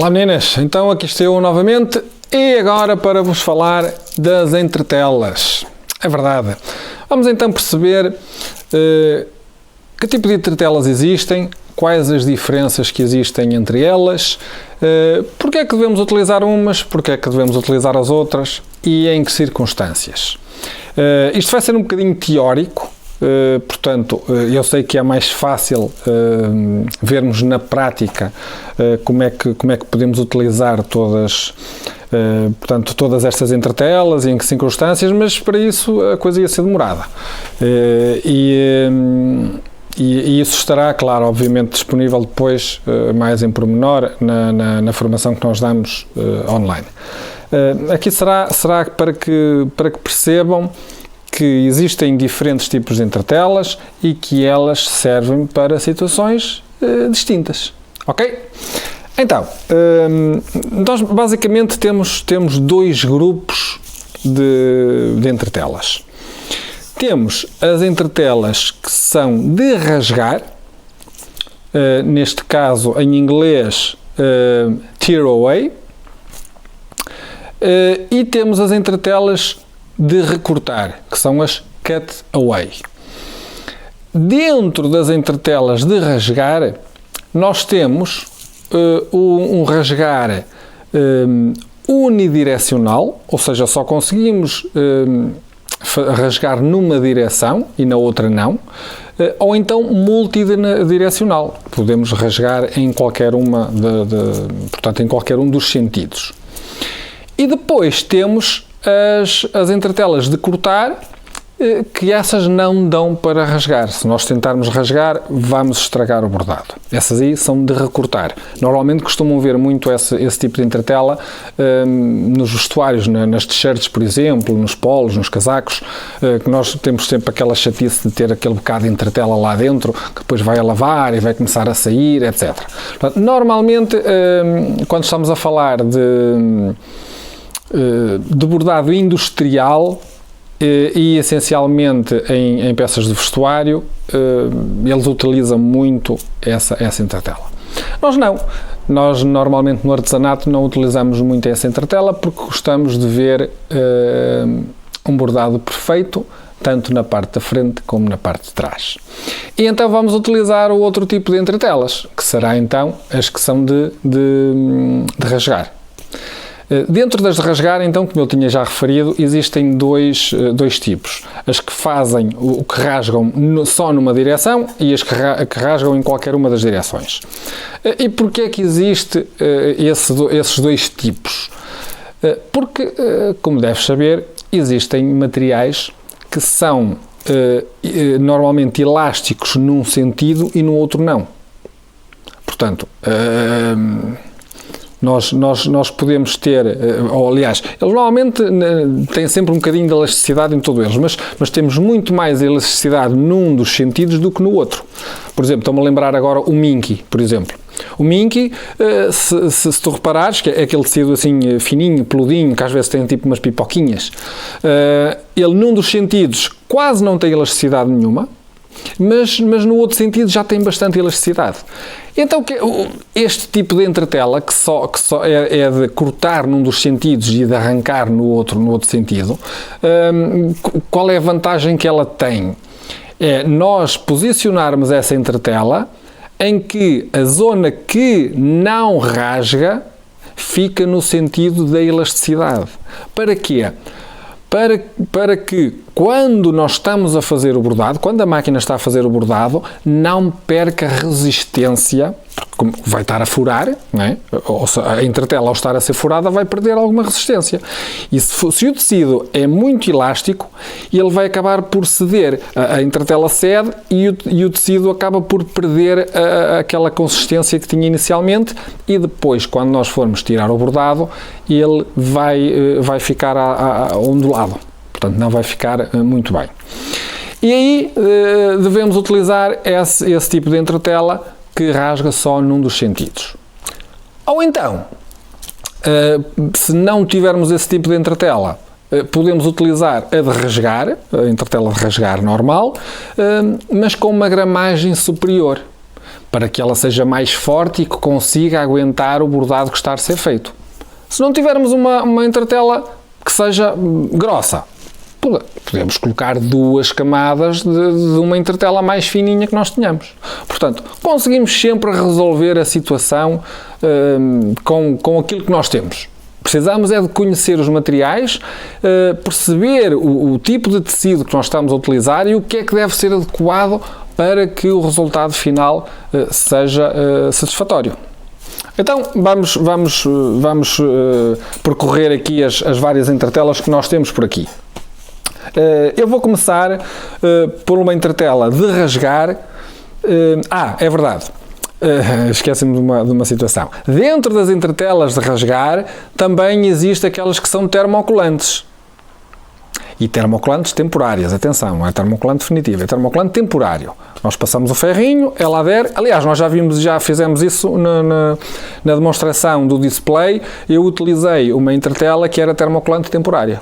Olá meninas, então aqui estou eu novamente e agora para vos falar das entretelas. É verdade. Vamos então perceber que tipo de entretelas existem, quais as diferenças que existem entre elas, porque é que devemos utilizar umas, porque é que devemos utilizar as outras e em que circunstâncias. Isto vai ser um bocadinho teórico. Portanto, eu sei que é mais fácil vermos na prática como é que podemos utilizar todas estas entretelas e em que circunstâncias, mas para isso a coisa ia ser demorada. E isso estará, claro, obviamente disponível depois, mais em pormenor, na formação que nós damos online. Aqui será para que percebam que existem diferentes tipos de entretelas e que elas servem para situações distintas, ok? Então, nós basicamente temos dois grupos de entretelas. Temos as entretelas que são de rasgar, neste caso em inglês tear away, e temos as entretelas de recortar, que são as cut away. Dentro das entretelas de rasgar, nós temos um rasgar unidirecional, ou seja, só conseguimos rasgar numa direção e na outra não, ou então multidirecional. Podemos rasgar em qualquer portanto, em qualquer um dos sentidos. E depois temos as entretelas de cortar, que essas não dão para rasgar. Se nós tentarmos rasgar, vamos estragar o bordado. Essas aí são de recortar. Normalmente costumam ver muito esse tipo de entretela nos vestuários, nas t-shirts, por exemplo, nos polos, nos casacos, que nós temos sempre aquela chatice de ter aquele bocado de entretela lá dentro, que depois vai a lavar e vai começar a sair, etc. Portanto, normalmente, quando estamos a falar de bordado industrial e essencialmente em peças de vestuário, eles utilizam muito essa entretela. Nós não. Nós normalmente no artesanato não utilizamos muito essa entretela porque gostamos de ver um bordado perfeito, tanto na parte da frente como na parte de trás. E então vamos utilizar o outro tipo de entretelas, que será então as que são de rasgar. Dentro das de rasgar, então, como eu tinha já referido, existem dois tipos. As que fazem o que rasgam só numa direção e as que rasgam em qualquer uma das direções. E porquê é que existe esses dois tipos? Porque, como deves saber, existem materiais que são normalmente elásticos num sentido e no outro não. Portanto, nós podemos ter, ou aliás, eles normalmente têm sempre um bocadinho de elasticidade em todos eles, mas temos muito mais elasticidade num dos sentidos do que no outro. Por exemplo, estou-me a lembrar agora o Minky, por exemplo. O Minky, se tu reparares, que é aquele tecido assim fininho, peludinho, que às vezes tem tipo umas pipoquinhas, ele num dos sentidos quase não tem elasticidade nenhuma, mas no outro sentido já tem bastante elasticidade. Então, este tipo de entretela, que só é de cortar num dos sentidos e de arrancar no outro sentido, qual é a vantagem que ela tem? É nós posicionarmos essa entretela em que a zona que não rasga fica no sentido da elasticidade. Para quê? Para que quando nós estamos a fazer o bordado, quando a máquina está a fazer o bordado, não perca resistência, porque vai estar a furar, não é? Ou a entretela ao estar a ser furada vai perder alguma resistência. E se o tecido é muito elástico, ele vai acabar por ceder, a entretela cede e o tecido acaba por perder aquela consistência que tinha inicialmente e depois, quando nós formos tirar o bordado, ele vai ficar ondulado. Portanto, não vai ficar muito bem. E aí devemos utilizar esse tipo de entretela que rasga só num dos sentidos. Ou então, se não tivermos esse tipo de entretela, podemos utilizar a de rasgar, a entretela de rasgar normal, mas com uma gramagem superior. para que ela seja mais forte e que consiga aguentar o bordado que está a ser feito. Se não tivermos uma entretela que seja grossa, podemos colocar 2 camadas de uma entretela mais fininha que nós tenhamos. Portanto, conseguimos sempre resolver a situação com aquilo que nós temos. Precisamos é de conhecer os materiais, perceber o tipo de tecido que nós estamos a utilizar e o que é que deve ser adequado para que o resultado final seja satisfatório. Então, vamos percorrer aqui as várias entretelas que nós temos por aqui. Eu vou começar por uma entretela de rasgar. É verdade. Esqueci-me de uma situação. Dentro das entretelas de rasgar, também existem aquelas que são termocolantes. E termocolantes temporárias, atenção, não é termocolante definitivo, é termocolante temporário. Nós passamos o ferrinho, ela adere. Aliás, nós já fizemos isso na demonstração do display. Eu utilizei uma entretela que era termocolante temporária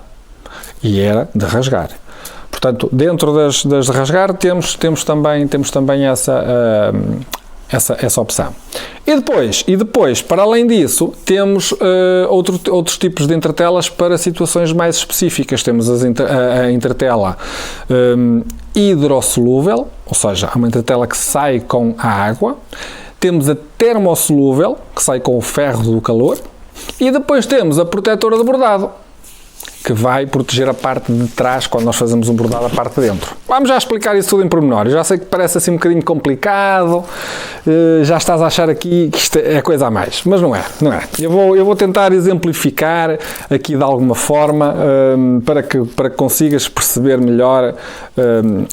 e era de rasgar. Portanto, dentro das de rasgar temos também essa opção. E depois, para além disso, temos outros tipos de entretelas para situações mais específicas. Temos a entretela hidrossolúvel, ou seja, uma entretela que sai com a água. Temos a termossolúvel, que sai com o ferro do calor. E depois temos a protetora de bordado, que vai proteger a parte de trás quando nós fazemos um bordado, a parte de dentro. Vamos já explicar isso tudo em pormenor. Eu já sei que parece assim um bocadinho complicado, já estás a achar aqui que isto é coisa a mais, mas não é. Eu vou tentar exemplificar aqui de alguma forma para que consigas perceber melhor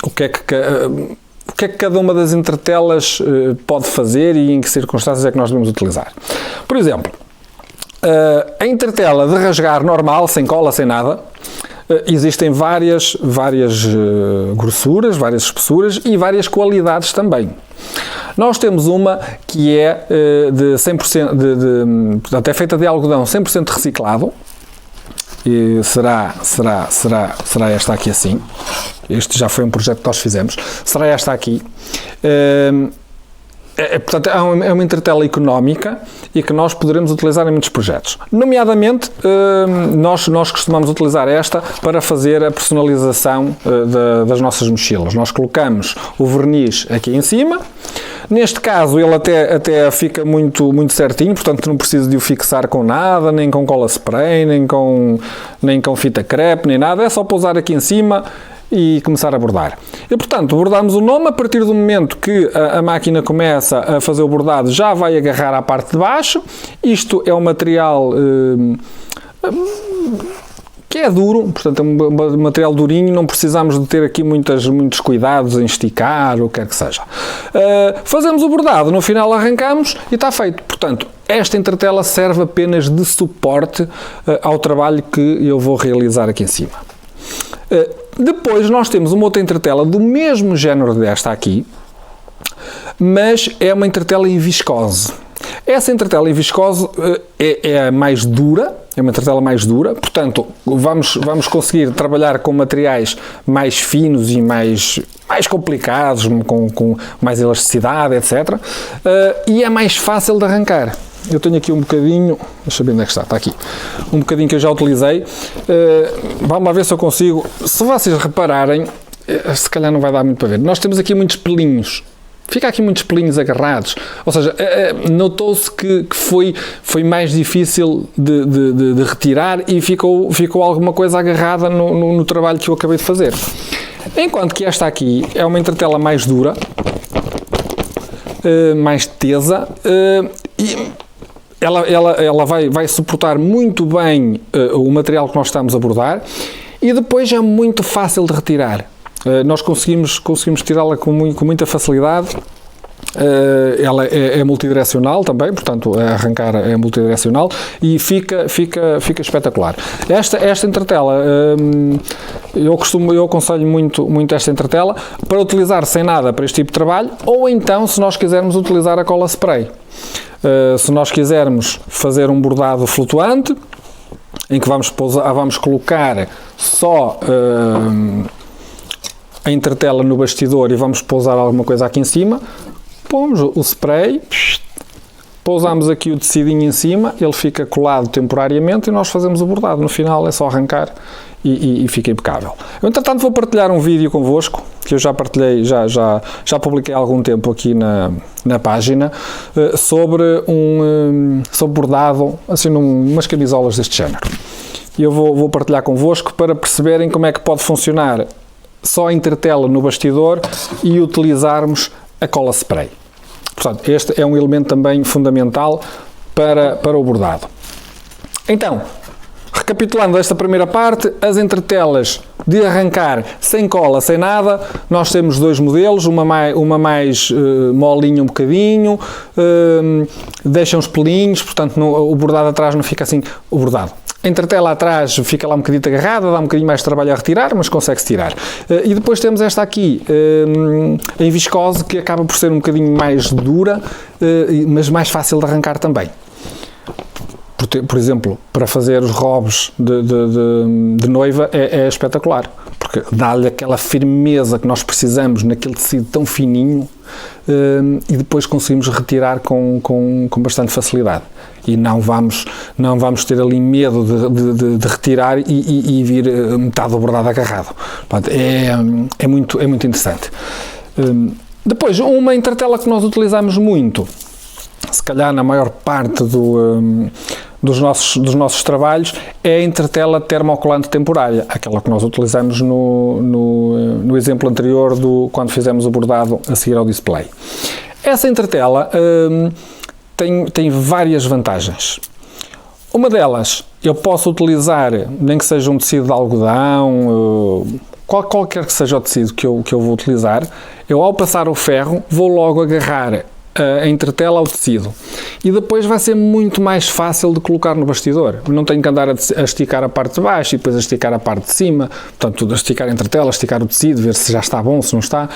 o que é que cada uma das entretelas pode fazer e em que circunstâncias é que nós devemos utilizar. Por exemplo, a entretela de rasgar normal, sem cola, sem nada, existem várias grossuras, várias espessuras e várias qualidades também. Nós temos uma que é de 100%, portanto, é feita de algodão 100% reciclado, e será esta aqui assim. Este já foi um projeto que nós fizemos. Será esta aqui. Portanto, é uma entretela económica e que nós poderemos utilizar em muitos projetos. Nomeadamente, nós costumamos utilizar esta para fazer a personalização das nossas mochilas. Nós colocamos o verniz aqui em cima. Neste caso, ele até fica muito certinho, portanto não preciso de o fixar com nada, nem com cola spray, nem com fita crepe, nem nada. É só pousar aqui em cima e começar a bordar. E, portanto, bordamos o nome. A partir do momento que a máquina começa a fazer o bordado, já vai agarrar à parte de baixo. Isto é um material que é duro, portanto é um material durinho, não precisamos de ter aqui muitos cuidados em esticar, ou o que quer que seja. Fazemos o bordado, no final arrancamos e está feito. Portanto, esta entretela serve apenas de suporte ao trabalho que eu vou realizar aqui em cima. Depois nós temos uma outra entretela do mesmo género desta aqui, mas é uma entretela em viscose. Essa entretela em viscose é mais dura, é uma entretela mais dura, portanto vamos conseguir trabalhar com materiais mais finos e mais complicados, com mais elasticidade, etc. E é mais fácil de arrancar. Eu tenho aqui um bocadinho, deixa eu ver onde é que está aqui, um bocadinho que eu já utilizei. Vamos lá ver se eu consigo. Se vocês repararem, se calhar não vai dar muito para ver, nós temos aqui muitos pelinhos. Fica aqui muitos pelinhos agarrados, ou seja, notou-se que foi mais difícil de retirar e ficou alguma coisa agarrada no trabalho que eu acabei de fazer. Enquanto que esta aqui é uma entretela mais dura, mais tesa, e ela vai suportar muito bem o material que nós estamos a bordar, e depois é muito fácil de retirar. Nós conseguimos tirá-la com muita facilidade. Ela é multidirecional também, portanto arrancar é multidirecional e fica espetacular. Esta entretela, eu aconselho muito esta entretela para utilizar sem nada para este tipo de trabalho, ou então se nós quisermos utilizar a cola spray. Se nós quisermos fazer um bordado flutuante, em que vamos colocar só a entretela no bastidor e vamos pousar alguma coisa aqui em cima, pomos o spray, pousamos aqui o tecidinho em cima, ele fica colado temporariamente e nós fazemos o bordado. No final é só arrancar e fica impecável. Eu, entretanto, vou partilhar um vídeo convosco, que eu já partilhei, já publiquei há algum tempo aqui na página, sobre bordado, assim, umas camisolas deste género. E eu vou partilhar convosco para perceberem como é que pode funcionar só a entretela no bastidor e utilizarmos a cola spray. Portanto, este é um elemento também fundamental para o bordado. Então, recapitulando esta primeira parte, as entretelas de arrancar sem cola, sem nada, nós temos dois modelos, uma mais molinha um bocadinho, deixa uns pelinhos, portanto o bordado atrás não fica assim, o bordado. A entretela atrás fica lá um bocadinho agarrada, dá um bocadinho mais de trabalho a retirar, mas consegue-se tirar. E depois temos esta aqui, em viscose, que acaba por ser um bocadinho mais dura, mas mais fácil de arrancar também. Por exemplo, para fazer os robes de noiva é espetacular, porque dá-lhe aquela firmeza que nós precisamos naquele tecido tão fininho, e depois conseguimos retirar com bastante facilidade. E não vamos ter ali medo de retirar e vir metade do bordado agarrado. Portanto, é muito interessante. Depois, uma entretela que nós utilizamos muito, se calhar na maior parte dos nossos trabalhos, é a entretela termocolante temporária, aquela que nós utilizamos no exemplo anterior quando fizemos o bordado a seguir ao display. Essa entretela tem várias vantagens. Uma delas, eu posso utilizar, nem que seja um tecido de algodão, qualquer que seja o tecido que eu vou utilizar, eu ao passar o ferro vou logo agarrar a entretela ao tecido e depois vai ser muito mais fácil de colocar no bastidor. Não tenho que andar a esticar a parte de baixo e depois a esticar a parte de cima, portanto, a esticar a entretela, a esticar o tecido, ver se já está bom, se não está.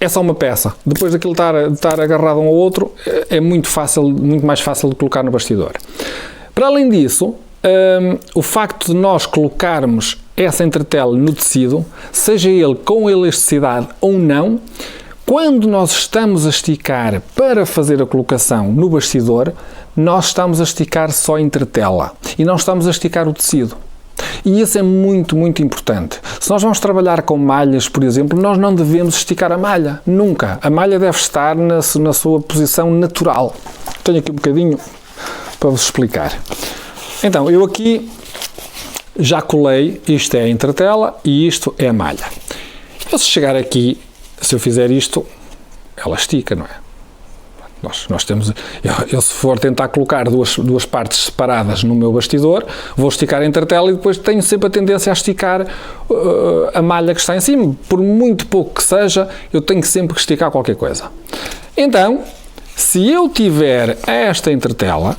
É só uma peça. Depois daquilo estar agarrado um ao outro, é muito mais fácil de colocar no bastidor. Para além disso, o facto de nós colocarmos essa entretela no tecido, seja ele com elasticidade ou não, quando nós estamos a esticar para fazer a colocação no bastidor, nós estamos a esticar só a entretela e não estamos a esticar o tecido. E isso é muito importante. Se nós vamos trabalhar com malhas, por exemplo, nós não devemos esticar a malha, nunca. A malha deve estar na sua posição natural. Tenho aqui um bocadinho para vos explicar. Então, eu aqui já colei, isto é a entretela e isto é a malha. Eu, se chegar aqui, se eu fizer isto, ela estica, não é? Nós temos, eu se for tentar colocar duas partes separadas no meu bastidor, vou esticar a entretela e depois tenho sempre a tendência a esticar a malha que está em cima. Por muito pouco que seja, eu tenho sempre que esticar qualquer coisa. Então, se eu tiver esta entretela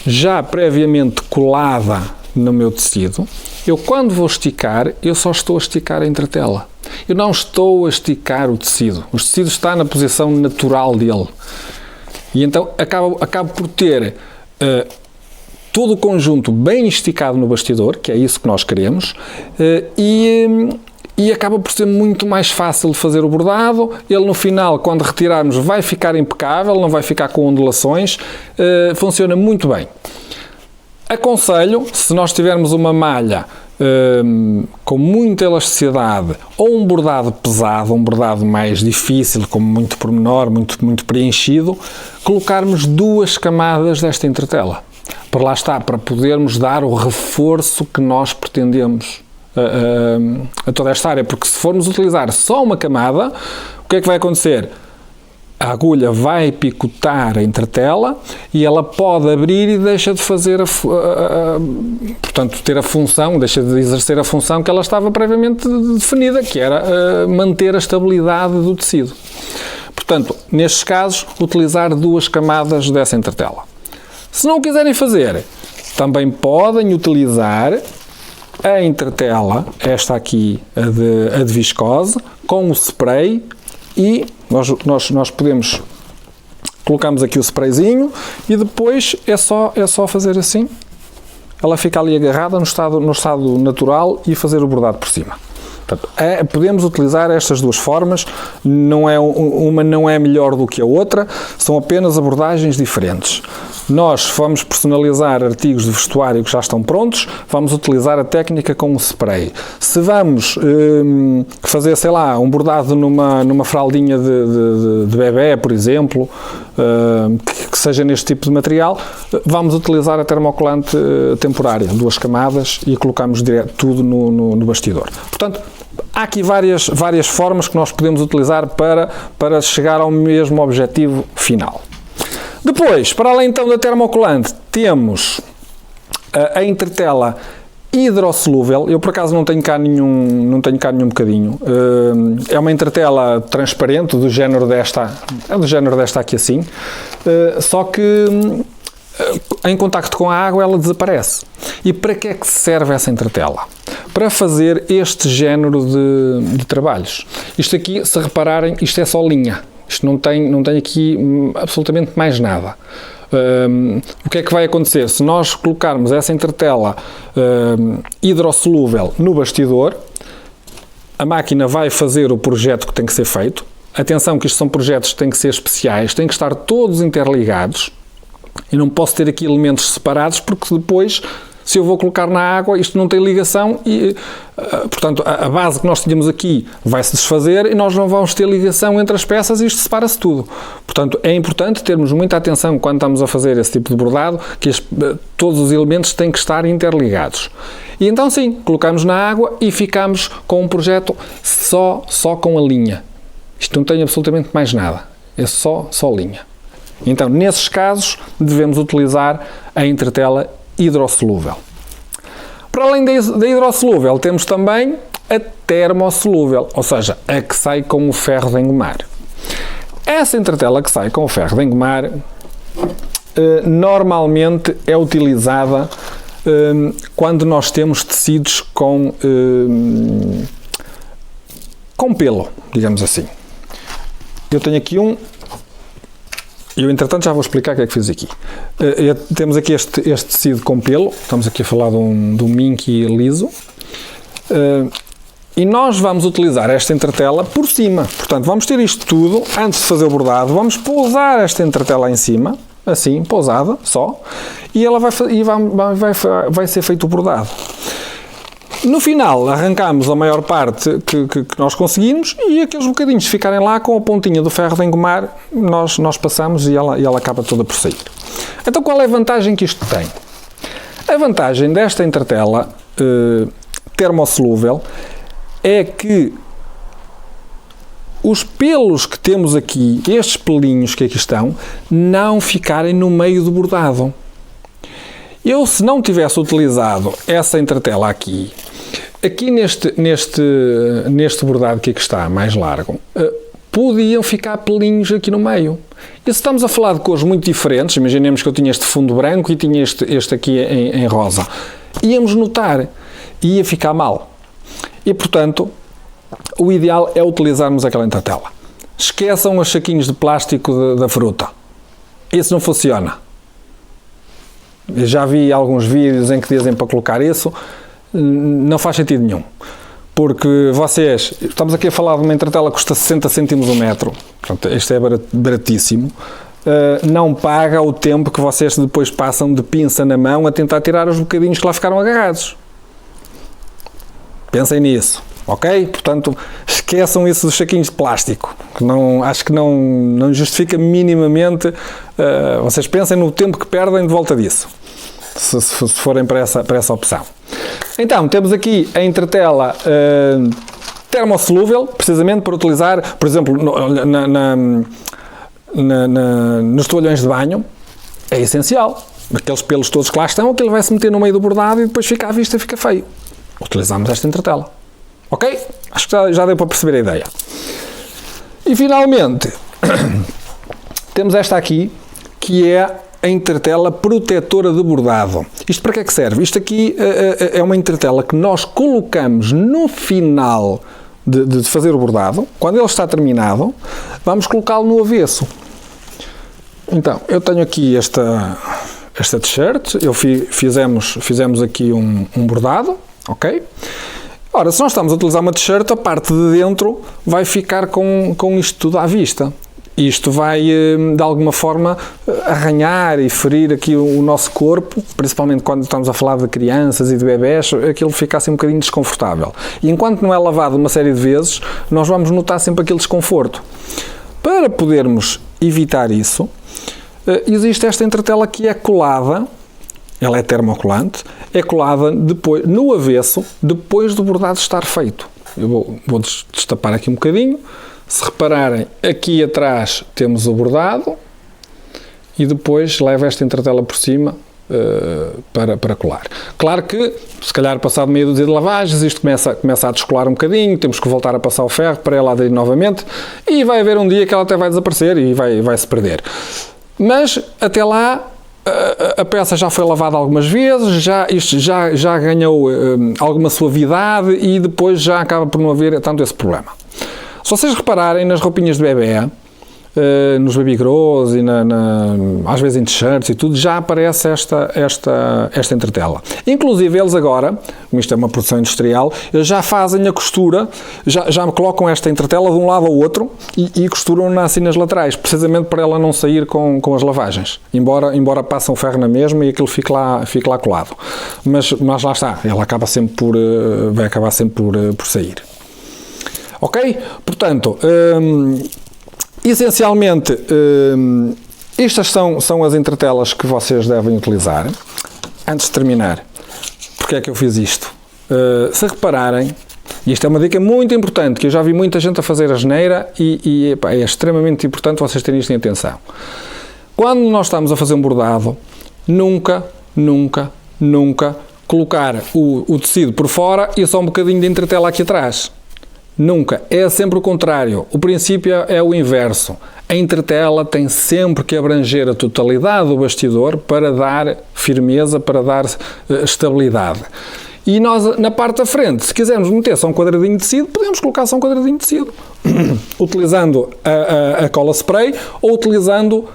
já previamente colada no meu tecido, eu quando vou esticar, eu só estou a esticar a entretela. Eu não estou a esticar o tecido. O tecido está na posição natural dele. E então acabo por ter todo o conjunto bem esticado no bastidor, que é isso que nós queremos, e acaba por ser muito mais fácil de fazer o bordado. Ele no final, quando retirarmos, vai ficar impecável, não vai ficar com ondulações, funciona muito bem. Aconselho, se nós tivermos uma malha com muita elasticidade ou um bordado pesado, um bordado mais difícil, com muito pormenor, muito preenchido, colocarmos 2 camadas desta entretela. Para lá está, para podermos dar o reforço que nós pretendemos a toda esta área, porque se formos utilizar só uma camada, o que é que vai acontecer? A agulha vai picotar a entretela e ela pode abrir e deixa de fazer portanto, ter a função, deixa de exercer a função que ela estava previamente definida, que era manter a estabilidade do tecido. Portanto, nestes casos, utilizar 2 camadas dessa entretela. Se não o quiserem fazer, também podem utilizar a entretela, esta aqui, a de viscose, com o spray. E nós podemos, colocamos aqui o sprayzinho e depois é só fazer assim, ela fica ali agarrada no estado natural e fazer o bordado por cima. Portanto, podemos utilizar estas duas formas, uma não é melhor do que a outra, são apenas abordagens diferentes. Nós vamos personalizar artigos de vestuário que já estão prontos, vamos utilizar a técnica com o spray. Se vamos fazer, sei lá, um bordado numa fraldinha de bebé, por exemplo, que seja neste tipo de material, vamos utilizar a termocolante temporária, 2 camadas, e colocamos direto tudo no bastidor. Portanto, há aqui várias formas que nós podemos utilizar para chegar ao mesmo objetivo final. Depois, para além então da termocolante, temos a entretela hidrossolúvel. Eu por acaso não tenho cá nenhum bocadinho. É uma entretela transparente do género desta aqui assim, só que em contacto com a água ela desaparece. E para que é que serve essa entretela? Para fazer este género de trabalhos. Isto aqui, se repararem, isto é só linha. Isto não tem aqui absolutamente mais nada. O que é que vai acontecer? Se nós colocarmos essa entretela hidrossolúvel no bastidor, a máquina vai fazer o projeto que tem que ser feito. Atenção que isto são projetos que têm que ser especiais, têm que estar todos interligados. E não posso ter aqui elementos separados, porque depois, se eu vou colocar na água, isto não tem ligação e, portanto, a base que nós tínhamos aqui vai se desfazer e nós não vamos ter ligação entre as peças e isto separa-se tudo. Portanto, é importante termos muita atenção quando estamos a fazer esse tipo de bordado, que todos os elementos têm que estar interligados. E então sim, colocamos na água e ficamos com um projeto só com a linha. Isto não tem absolutamente mais nada, é só linha. Então, nesses casos, devemos utilizar a entretela hidrossolúvel. Para além da hidrossolúvel, temos também a termossolúvel, ou seja, a que sai com o ferro de engomar. Essa entretela que sai com o ferro de engomar normalmente é utilizada quando nós temos tecidos com pelo, digamos assim. Eu tenho aqui e eu, entretanto, já vou explicar o que é que fiz aqui. Temos aqui este tecido com pelo, estamos aqui a falar de um minky liso, e nós vamos utilizar esta entretela por cima. Portanto, vamos ter isto tudo, antes de fazer o bordado, vamos pousar esta entretela em cima, assim, pousada, só, e ela vai ser feito o bordado. No final, arrancamos a maior parte que nós conseguimos e aqueles bocadinhos ficarem lá com a pontinha do ferro de engomar, nós passamos e ela acaba toda por sair. Então, qual é a vantagem que isto tem? A vantagem desta entretela termossolúvel é que os pelos que temos aqui, estes pelinhos que aqui estão, não ficarem no meio do bordado. Eu, se não tivesse utilizado essa entretela aqui neste bordado que aqui está, mais largo, podiam ficar pelinhos aqui no meio. E se estamos a falar de cores muito diferentes, imaginemos que eu tinha este fundo branco e tinha este aqui em rosa, íamos notar, ia ficar mal. E, portanto, o ideal é utilizarmos aquela entretela. Esqueçam os saquinhos de plástico da fruta. Isso não funciona. Eu já vi alguns vídeos em que dizem para colocar isso, não faz sentido nenhum. Porque estamos aqui a falar de uma entretela que custa 60 cêntimos o metro, portanto, este é baratíssimo, não paga o tempo que vocês depois passam de pinça na mão a tentar tirar os bocadinhos que lá ficaram agarrados. Pensem nisso, ok? Portanto, esqueçam isso dos saquinhos de plástico, que acho que não justifica minimamente, vocês pensem no tempo que perdem de volta disso, se forem para essa opção. Então, temos aqui a entretela termossolúvel, precisamente para utilizar, por exemplo, nos toalhões de banho, é essencial. Aqueles pelos todos que lá estão, aquele vai se meter no meio do bordado e depois fica à vista, fica feio. Utilizamos esta entretela. Ok? Acho que já deu para perceber a ideia. E finalmente, temos esta aqui, que é a entretela protetora de bordado. Isto para que é que serve? Isto aqui é uma entretela que nós colocamos no final de fazer o bordado. Quando ele está terminado, vamos colocá-lo no avesso. Então, eu tenho aqui esta t-shirt, fizemos aqui um bordado, ok? Ora, se nós estamos a utilizar uma t-shirt, a parte de dentro vai ficar com isto tudo à vista. Isto vai, de alguma forma, arranhar e ferir aqui o nosso corpo, principalmente quando estamos a falar de crianças e de bebés, aquilo fica assim um bocadinho desconfortável. E enquanto não é lavado uma série de vezes, nós vamos notar sempre aquele desconforto. Para podermos evitar isso, existe esta entretela que é colada, ela é termocolante, é colada depois, no avesso, depois do bordado estar feito. Eu vou destapar aqui um bocadinho. Se repararem, aqui atrás temos o bordado e depois levo esta entretela por cima para colar. Claro que, se calhar, passado meia dúzia de lavagens, isto começa a descolar um bocadinho, temos que voltar a passar o ferro para ela aderir novamente e vai haver um dia que ela até vai desaparecer e vai se perder. Mas, até lá, a peça já foi lavada algumas vezes, isto já ganhou alguma suavidade e depois já acaba por não haver tanto esse problema. Se vocês repararem nas roupinhas de bebê, nos baby grows e às vezes em t-shirts e tudo, já aparece esta entretela. Inclusive eles agora, como isto é uma produção industrial, eles já fazem a costura, já colocam esta entretela de um lado ao outro e costuram-na assim nas laterais, precisamente para ela não sair com as lavagens, embora passem o ferro na mesma e aquilo fique lá colado. Mas lá está, ela acaba sempre vai acabar sempre por sair. Ok? Portanto, essencialmente, estas são as entretelas que vocês devem utilizar. Antes de terminar, porque é que eu fiz isto? Se repararem, e isto é uma dica muito importante, que eu já vi muita gente a fazer asneira e é extremamente importante vocês terem isto em atenção. Quando nós estamos a fazer um bordado, nunca colocar o tecido por fora e só um bocadinho de entretela aqui atrás. Nunca. É sempre o contrário. O princípio é o inverso. A entretela tem sempre que abranger a totalidade do bastidor para dar firmeza, para dar estabilidade. E nós, na parte da frente, se quisermos meter só um quadradinho de tecido, podemos colocar só um quadradinho de tecido. Utilizando a cola spray ou utilizando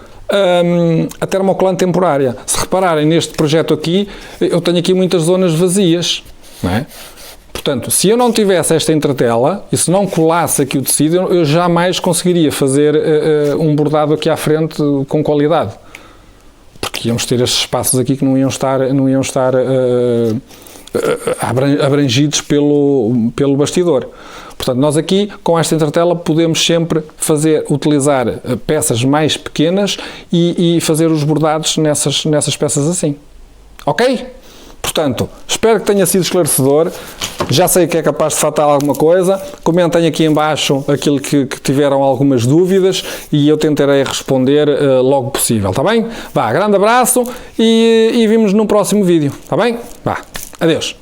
a termocolante temporária. Se repararem neste projeto aqui, eu tenho aqui muitas zonas vazias, não é? Portanto, se eu não tivesse esta entretela e se não colasse aqui o tecido, eu jamais conseguiria fazer um bordado aqui à frente com qualidade. Porque íamos ter estes espaços aqui que não iam estar abrangidos pelo bastidor. Portanto, nós aqui, com esta entretela, podemos sempre utilizar peças mais pequenas e fazer os bordados nessas peças assim. Ok? Portanto, espero que tenha sido esclarecedor. Já sei que é capaz de faltar alguma coisa. Comentem aqui em baixo aquilo que tiveram algumas dúvidas e eu tentarei responder logo possível, está bem? Vá, grande abraço e vimos no próximo vídeo, está bem? Vá, adeus.